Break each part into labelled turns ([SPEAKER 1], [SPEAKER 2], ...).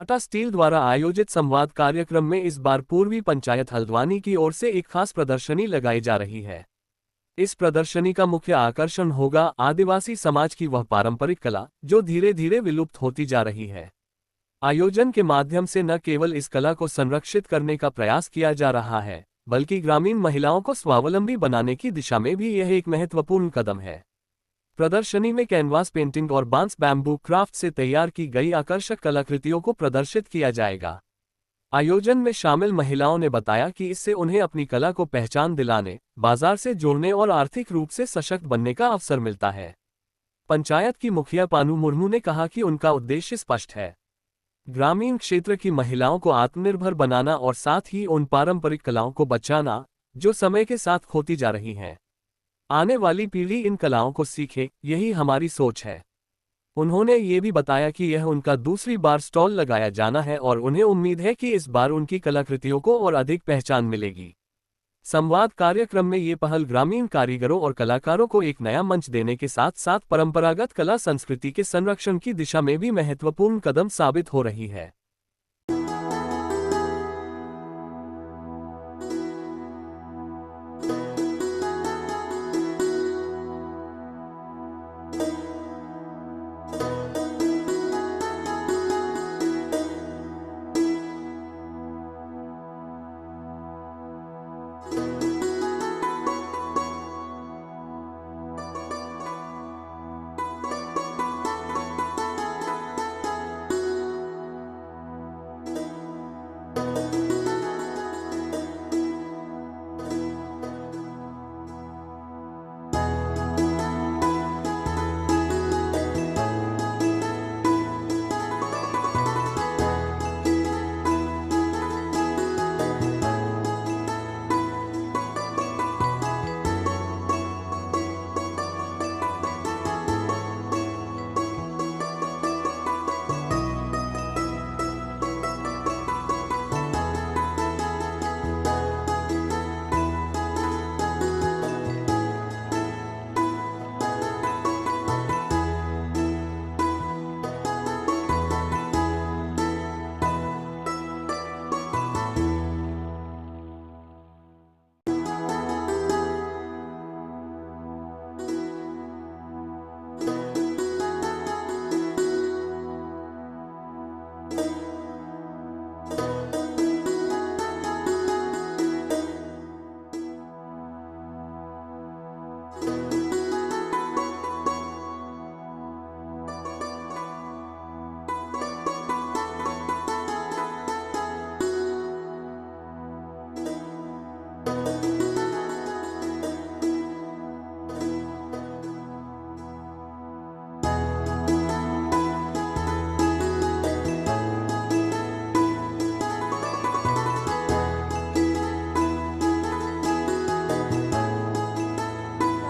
[SPEAKER 1] Tata steel द्वारा आयोजित संवाद कार्यक्रम में इस बार पूर्वी पंचायत हल्द्वानी की ओर से एक खास प्रदर्शनी लगाई जा रही है। इस प्रदर्शनी का मुख्य आकर्षण होगा आदिवासी समाज की वह पारंपरिक कला जो धीरे धीरे विलुप्त होती जा रही है। आयोजन के माध्यम से न केवल इस कला को संरक्षित करने का प्रयास किया जा रहा है, बल्कि ग्रामीण महिलाओं को स्वावलंबी बनाने की दिशा में भी यह एक महत्वपूर्ण कदम है। प्रदर्शनी में कैनवास पेंटिंग और बांस बैम्बू क्राफ्ट से तैयार की गई आकर्षक कलाकृतियों को प्रदर्शित किया जाएगा। आयोजन में शामिल महिलाओं ने बताया कि इससे उन्हें अपनी कला को पहचान दिलाने, बाजार से जोड़ने और आर्थिक रूप से सशक्त बनने का अवसर मिलता है। पंचायत की मुखिया पानू मुर्मू ने कहा कि उनका उद्देश्य स्पष्ट है, ग्रामीण क्षेत्र की महिलाओं को आत्मनिर्भर बनाना और साथ ही उन पारंपरिक कलाओं को बचाना जो समय के साथ खोती जा रही हैं। आने वाली पीढ़ी इन कलाओं को सीखे, यही हमारी सोच है। उन्होंने ये भी बताया कि यह उनका दूसरी बार स्टॉल लगाया जाना है और उन्हें उम्मीद है कि इस बार उनकी कलाकृतियों को और अधिक पहचान मिलेगी। संवाद कार्यक्रम में ये पहल ग्रामीण कारीगरों और कलाकारों को एक नया मंच देने के साथ साथ परंपरागत कला संस्कृति के संरक्षण की दिशा में भी महत्वपूर्ण कदम साबित हो रही है।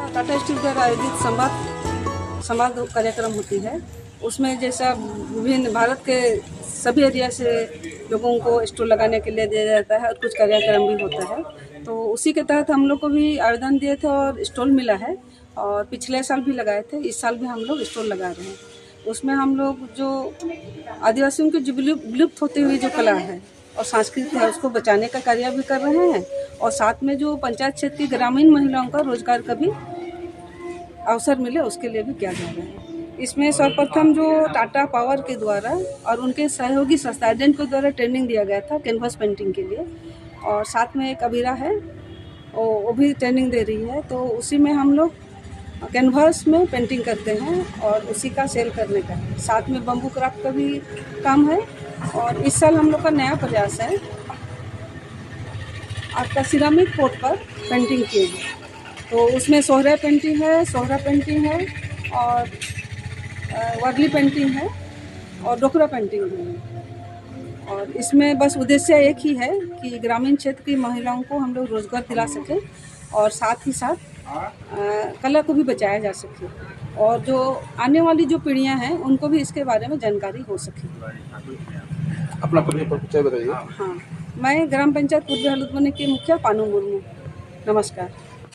[SPEAKER 2] टाटा स्टील द्वारा आयोजित संवाद कार्यक्रम होती है। उसमें जैसा विभिन्न भारत के सभी एरिया से लोगों को स्टॉल लगाने के लिए दिया जाता है और कुछ कार्यक्रम भी होता है। तो उसी के तहत हम लोग को भी आवेदन दिए थे और स्टॉल मिला है और पिछले साल भी लगाए थे, इस साल भी हम लोग स्टॉल लगा रहे हैं। उसमें हम लोग जो आदिवासियों की जो विलुप्त होती हुई जो कला है और संस्कृति है उसको बचाने का कार्य भी कर रहे हैं और साथ में जो पंचायत क्षेत्र की ग्रामीण महिलाओं का रोजगार का भी अवसर मिले उसके लिए भी किया जा रहा है। इसमें सर्वप्रथम जो टाटा पावर के द्वारा और उनके सहयोगी संस्था एडेंट के द्वारा ट्रेनिंग दिया गया था कैनवास पेंटिंग के लिए और साथ में एक अबीरा है वो भी ट्रेनिंग दे रही है। तो उसी में हम लोग कैनवास में पेंटिंग करते हैं और उसी का सेल करने का है। साथ में बम्बू क्राफ्ट का भी काम है और इस साल हम लोग का नया प्रयास है आपका सिरामिक पोट पर पेंटिंग किएगी। तो उसमें सोहरा पेंटिंग है और वर्ली पेंटिंग है और डोकरा पेंटिंग है। और इसमें बस उद्देश्य एक ही है कि ग्रामीण क्षेत्र की महिलाओं को हम लोग रोजगार दिला सकें और साथ ही साथ कला को भी बचाया जा सके और जो आने वाली जो पीढ़ियां हैं उनको भी इसके बारे में जानकारी हो सके।
[SPEAKER 3] अपना परिचय बताइए।
[SPEAKER 2] हाँ, मैं ग्राम पंचायत पूर्वी हल्द्वानी की मुखिया पानू मुर्मू। नमस्कार।